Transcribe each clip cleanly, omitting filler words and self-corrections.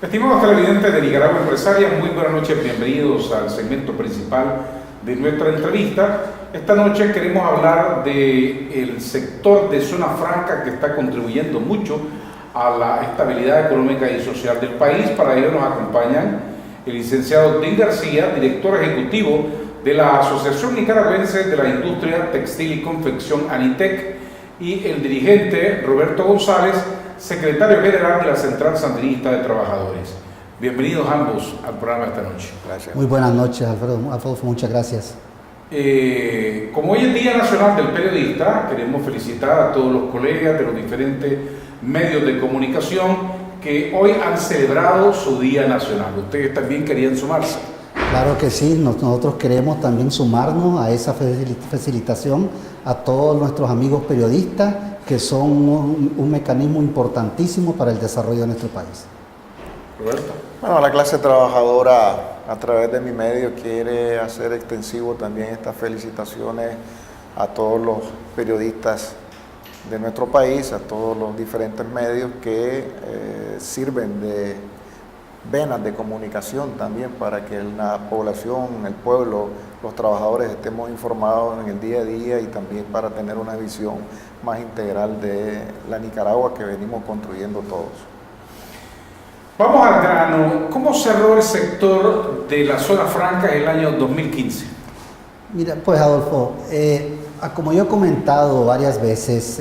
Estimados televidentes de Nicaragua Empresaria, muy buenas noches, bienvenidos al segmento principal de nuestra entrevista. Esta noche queremos hablar del sector de zona franca que está contribuyendo mucho a la estabilidad económica y social del país. Para ello nos acompañan el licenciado Dean García, director ejecutivo de la Asociación Nicaragüense de la Industria Textil y Confección ANITEC, y el dirigente Roberto González, secretario general de la Central Sandinista de Trabajadores. Bienvenidos ambos al programa esta noche. Gracias. Muy buenas noches, Alfredo, muchas gracias. Como hoy es el Día Nacional del Periodista, queremos felicitar a todos los colegas de los diferentes medios de comunicación que hoy han celebrado su Día Nacional. ¿Ustedes también querían sumarse? Claro que sí, nosotros queremos también sumarnos a esa felicitación a todos nuestros amigos periodistas, que son un mecanismo importantísimo para el desarrollo de nuestro país. Roberto. Bueno, la clase trabajadora a través de mi medio quiere hacer extensivo también estas felicitaciones a todos los periodistas de nuestro país, a todos los diferentes medios que sirven de venas de comunicación también para que la población, el pueblo, los trabajadores estemos informados en el día a día y también para tener una visión más integral de la Nicaragua que venimos construyendo todos. Vamos al grano. ¿Cómo cerró el sector de la zona franca en el año 2015? Mira, pues Adolfo, como yo he comentado varias veces,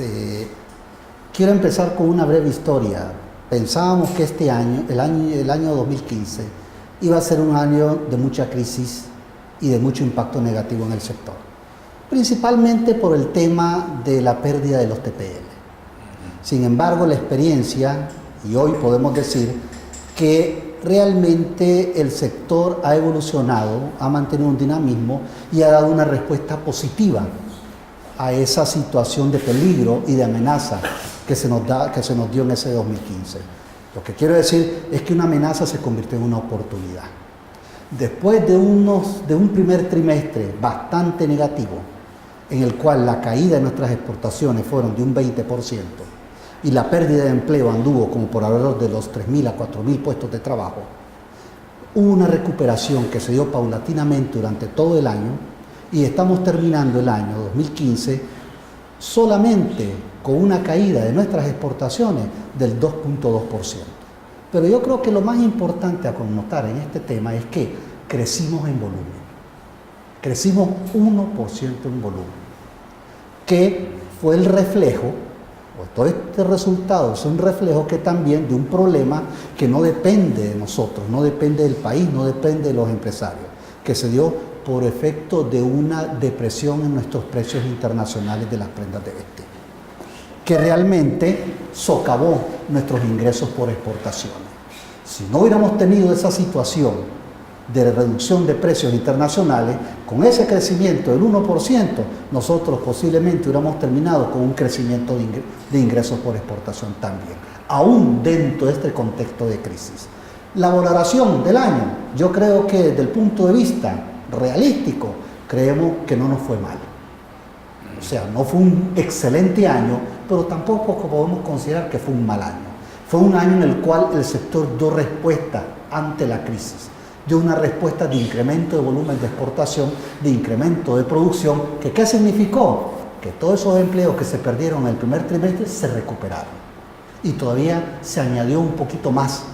quiero empezar con una breve historia. Pensábamos que este año, el año 2015, iba a ser un año de mucha crisis y de mucho impacto negativo en el sector, principalmente por el tema de la pérdida de los TPL. Sin embargo, la experiencia, y hoy podemos decir que realmente el sector ha evolucionado, ha mantenido un dinamismo y ha dado una respuesta positiva a esa situación de peligro y de amenaza que se nos dio en ese 2015. Lo que quiero decir es que una amenaza se convirtió en una oportunidad. Después de un primer trimestre bastante negativo, en el cual la caída de nuestras exportaciones fueron de un 20% y la pérdida de empleo anduvo como por alrededor de los 3.000 a 4.000 puestos de trabajo, hubo una recuperación que se dio paulatinamente durante todo el año y estamos terminando el año 2015 solamente con una caída de nuestras exportaciones del 2.2%. Pero yo creo que lo más importante a connotar en este tema es que crecimos en volumen. Crecimos 1% en volumen, que fue el reflejo, o todo este resultado es un reflejo que también de un problema que no depende de nosotros, no depende del país, no depende de los empresarios, que se dio por efecto de una depresión en nuestros precios internacionales de las prendas de vestir, que realmente socavó nuestros ingresos por exportaciones. Si no hubiéramos tenido esa situación de reducción de precios internacionales, con ese crecimiento del 1%, nosotros posiblemente hubiéramos terminado con un crecimiento de ingresos por exportación también, aún dentro de este contexto de crisis. La valoración del año, yo creo que desde el punto de vista realístico, creemos que no nos fue mal. O sea, no fue un excelente año, pero tampoco podemos considerar que fue un mal año. Fue un año en el cual el sector dio respuesta ante la crisis, dio una respuesta de incremento de volumen de exportación, de incremento de producción, que ¿qué significó? Que todos esos empleos que se perdieron en el primer trimestre se recuperaron. Y todavía se añadió un poquito más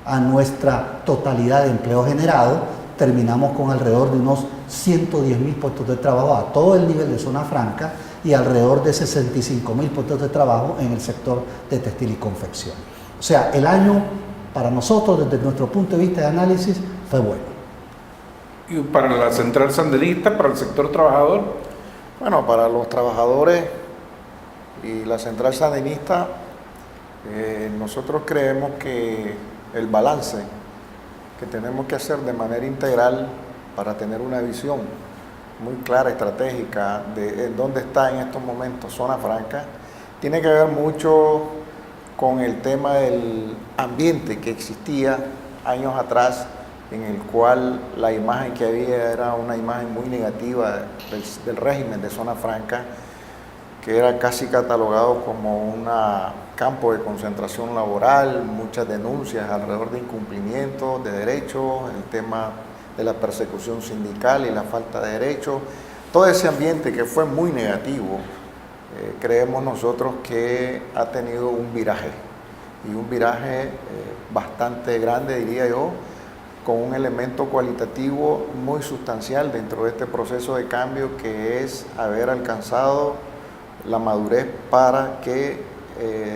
a nuestra totalidad de empleo generado. Terminamos con alrededor de unos 110.000 puestos de trabajo a todo el nivel de zona franca y alrededor de 65.000 puestos de trabajo en el sector de textil y confección. O sea, el año para nosotros, desde nuestro punto de vista de análisis, fue bueno. ¿Y para la Central Sandinista, para el sector trabajador? Bueno, para los trabajadores y la Central Sandinista, nosotros creemos que el balance que tenemos que hacer de manera integral para tener una visión muy clara, estratégica de en dónde está en estos momentos zona franca, tiene que ver mucho con el tema del ambiente que existía años atrás, en el cual la imagen que había era una imagen muy negativa del régimen de zona franca, que era casi catalogado como una campo de concentración laboral, muchas denuncias alrededor de incumplimiento de derechos, el tema de la persecución sindical y la falta de derechos. Todo ese ambiente que fue muy negativo, creemos nosotros que ha tenido un viraje, y un viraje bastante grande, diría yo, con un elemento cualitativo muy sustancial dentro de este proceso de cambio, que es haber alcanzado la madurez para que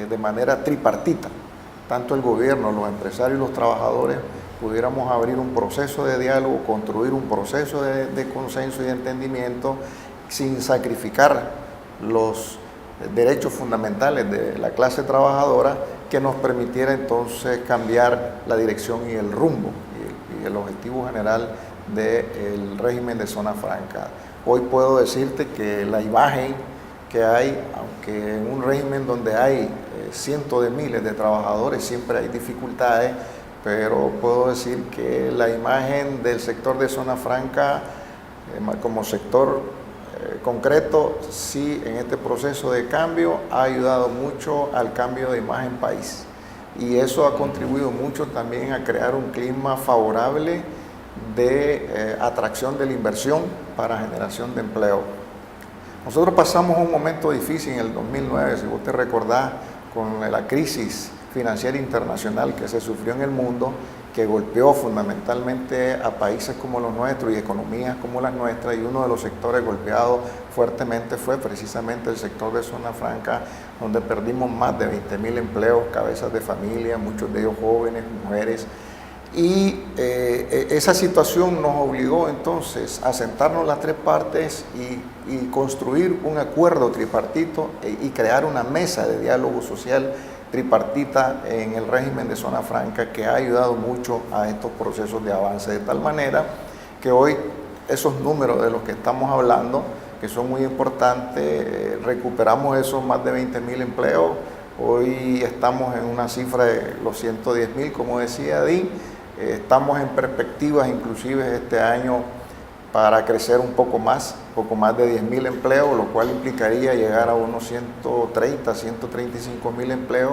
de manera tripartita, tanto el gobierno, los empresarios y los trabajadores, pudiéramos abrir un proceso de diálogo, construir un proceso de consenso y de entendimiento sin sacrificar los derechos fundamentales de la clase trabajadora, que nos permitiera entonces cambiar la dirección y el rumbo y el objetivo general del régimen de zona franca. Hoy puedo decirte que la imagen que hay, aunque en un régimen donde hay cientos de miles de trabajadores siempre hay dificultades, pero puedo decir que la imagen del sector de zona franca como sector concreto, sí, en este proceso de cambio ha ayudado mucho al cambio de imagen país, y eso ha contribuido mucho también a crear un clima favorable de atracción de la inversión para generación de empleo. Nosotros pasamos un momento difícil en el 2009, si vos te recordás, con la crisis financiera internacional que se sufrió en el mundo, que golpeó fundamentalmente a países como los nuestros y economías como las nuestras, y uno de los sectores golpeados fuertemente fue precisamente el sector de zona franca, donde perdimos más de 20.000 empleos, cabezas de familia, muchos de ellos jóvenes, mujeres. Y esa situación nos obligó entonces a sentarnos las tres partes y construir un acuerdo tripartito y crear una mesa de diálogo social tripartita en el régimen de zona franca, que ha ayudado mucho a estos procesos de avance, de tal manera que hoy esos números de los que estamos hablando, que son muy importantes, recuperamos esos más de 20.000 empleos. Hoy estamos en una cifra de los 110.000, como decía Adi. Estamos en perspectivas inclusive este año para crecer un poco más de 10.000 empleos, lo cual implicaría llegar a unos 130, 135.000 empleos,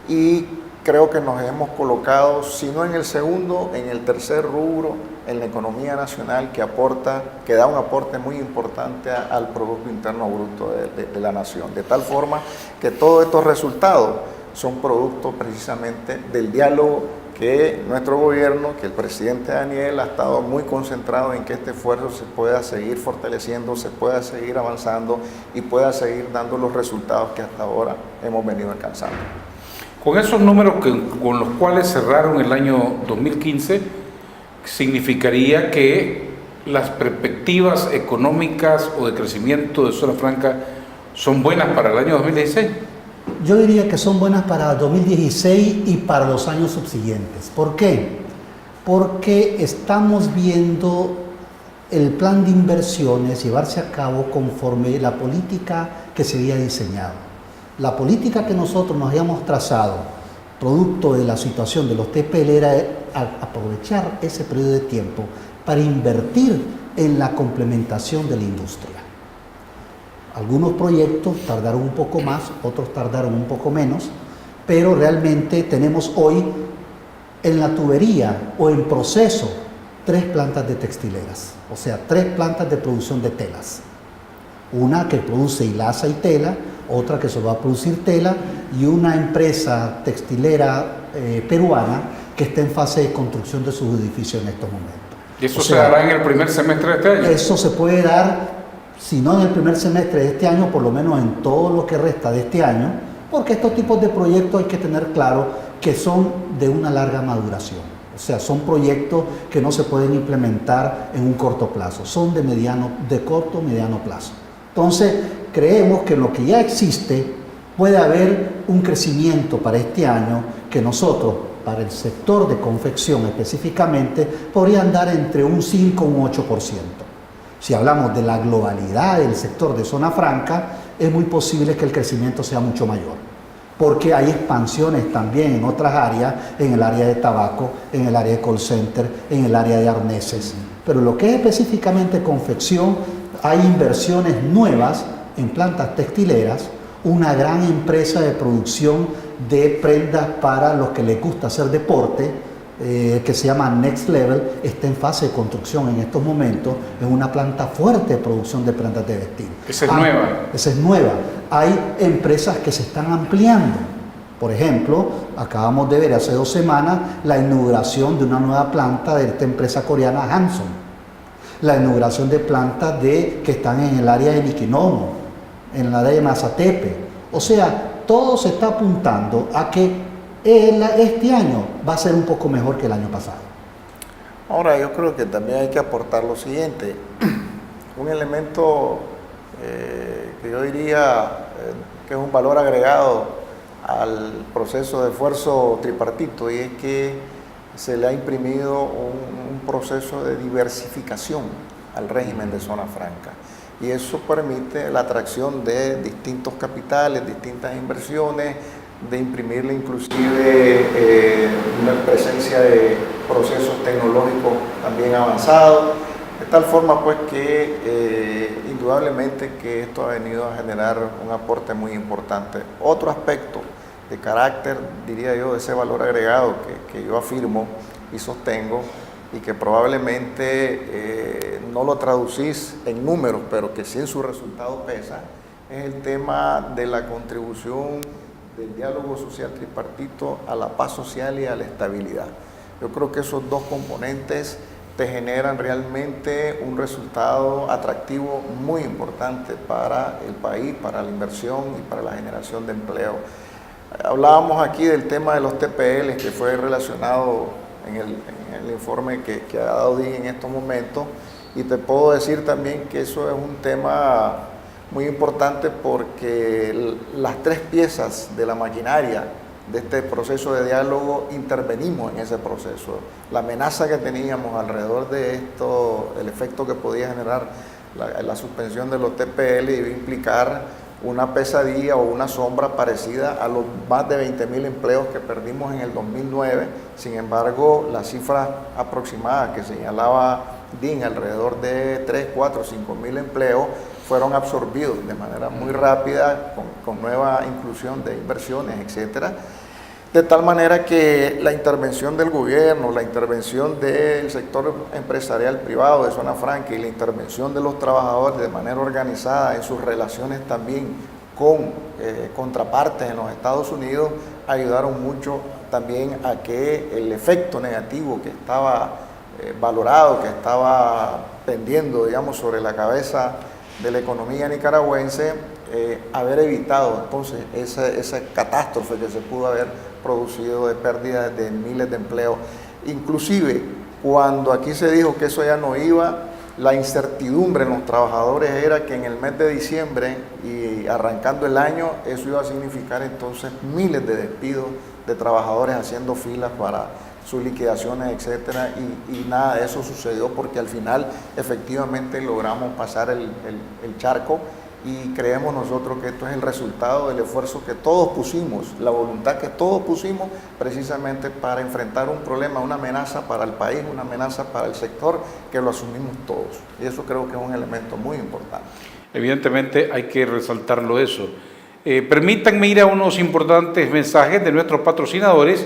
y creo que nos hemos colocado, si no en el segundo, en el tercer rubro en la economía nacional, que da un aporte muy importante al Producto Interno Bruto de la nación, de tal forma que todos estos resultados son producto precisamente del diálogo que nuestro gobierno, que el presidente Daniel ha estado muy concentrado en que este esfuerzo se pueda seguir fortaleciendo, se pueda seguir avanzando y pueda seguir dando los resultados que hasta ahora hemos venido alcanzando. Con esos números con los cuales cerraron el año 2015, significaría que las perspectivas económicas o de crecimiento de zona franca son buenas para el año 2016. Yo diría que son buenas para 2016 y para los años subsiguientes. ¿Por qué? Porque estamos viendo el plan de inversiones llevarse a cabo conforme la política que se había diseñado. La política que nosotros nos habíamos trazado, producto de la situación de los TPL, era aprovechar ese periodo de tiempo para invertir en la complementación de la industria. Algunos proyectos tardaron un poco más, otros tardaron un poco menos, pero realmente tenemos hoy en la tubería o en proceso 3 plantas de textileras, o sea, 3 plantas de producción de telas. Una que produce hilaza y tela, otra que solo va a producir tela, y una empresa textilera peruana que está en fase de construcción de sus edificios en estos momentos. ¿Y eso se dará en el primer semestre de este año? Eso se puede dar, si no en el primer semestre de este año, por lo menos en todo lo que resta de este año, porque estos tipos de proyectos hay que tener claro que son de una larga maduración. O sea, son proyectos que no se pueden implementar en un corto plazo, son de corto o mediano plazo. Entonces, creemos que lo que ya existe puede haber un crecimiento para este año que nosotros, para el sector de confección específicamente, podría andar entre un 5 y un 8%. Si hablamos de la globalidad del sector de zona franca, es muy posible que el crecimiento sea mucho mayor, porque hay expansiones también en otras áreas, en el área de tabaco, en el área de call center, en el área de arneses. Pero lo que es específicamente confección, hay inversiones nuevas en plantas textileras, una gran empresa de producción de prendas para los que les gusta hacer deporte, que se llama Next Level, está en fase de construcción en estos momentos, en una planta fuerte de producción de prendas de vestir. Esa es nueva. Esa es nueva. Hay empresas que se están ampliando. Por ejemplo, acabamos de ver hace 2 semanas la inauguración de una nueva planta de esta empresa coreana Hanson. La inauguración de plantas que están en el área de Niquinomo, en el área de Mazatepe. O sea, todo se está apuntando a que este año va a ser un poco mejor que el año pasado. Ahora, yo creo que también hay que aportar lo siguiente. Un elemento que yo diría que es un valor agregado al proceso de esfuerzo tripartito, y es que se le ha imprimido un proceso de diversificación al régimen de zona franca, y eso permite la atracción de distintos capitales, distintas inversiones, de imprimirle inclusive una presencia de procesos tecnológicos también avanzados, de tal forma pues que indudablemente que esto ha venido a generar un aporte muy importante. Otro aspecto de carácter, diría yo, de ese valor agregado que yo afirmo y sostengo, y que probablemente no lo traducís en números, pero que sí en su resultado pesa, es el tema de la contribución del diálogo social tripartito a la paz social y a la estabilidad. Yo creo que esos dos componentes te generan realmente un resultado atractivo muy importante para el país, para la inversión y para la generación de empleo. Hablábamos aquí del tema de los TPL, que fue relacionado en el informe que ha dado DIN en estos momentos, y te puedo decir también que eso es un tema muy importante porque las 3 piezas de la maquinaria de este proceso de diálogo intervenimos en ese proceso. La amenaza que teníamos alrededor de esto, el efecto que podía generar la suspensión de los TPL, iba a implicar una pesadilla o una sombra parecida a los más de 20.000 empleos que perdimos en el 2009. Sin embargo, la cifra aproximada que señalaba DIN, alrededor de 3, 4, 5.000 empleos, fueron absorbidos de manera muy rápida con nueva inclusión de inversiones, etcétera. De tal manera que la intervención del gobierno, la intervención del sector empresarial privado de zona franca y la intervención de los trabajadores de manera organizada en sus relaciones también con contrapartes en los Estados Unidos ayudaron mucho también a que el efecto negativo que estaba valorado, que estaba pendiendo, digamos, sobre la cabeza de la economía nicaragüense, haber evitado entonces esa catástrofe que se pudo haber producido de pérdida de miles de empleos. Inclusive, cuando aquí se dijo que eso ya no iba, la incertidumbre en los trabajadores era que en el mes de diciembre y arrancando el año, eso iba a significar entonces miles de despidos de trabajadores haciendo filas para sus liquidaciones, etcétera, y nada de eso sucedió porque al final efectivamente logramos pasar el charco, y creemos nosotros que esto es el resultado del esfuerzo que todos pusimos, la voluntad que todos pusimos precisamente para enfrentar un problema, una amenaza para el país, una amenaza para el sector, que lo asumimos todos, y eso creo que es un elemento muy importante. Evidentemente hay que resaltarlo eso. Permítanme ir a unos importantes mensajes de nuestros patrocinadores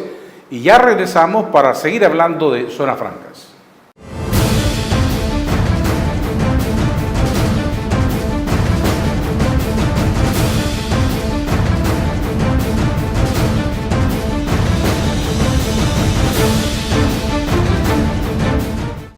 y ya regresamos para seguir hablando de zonas francas.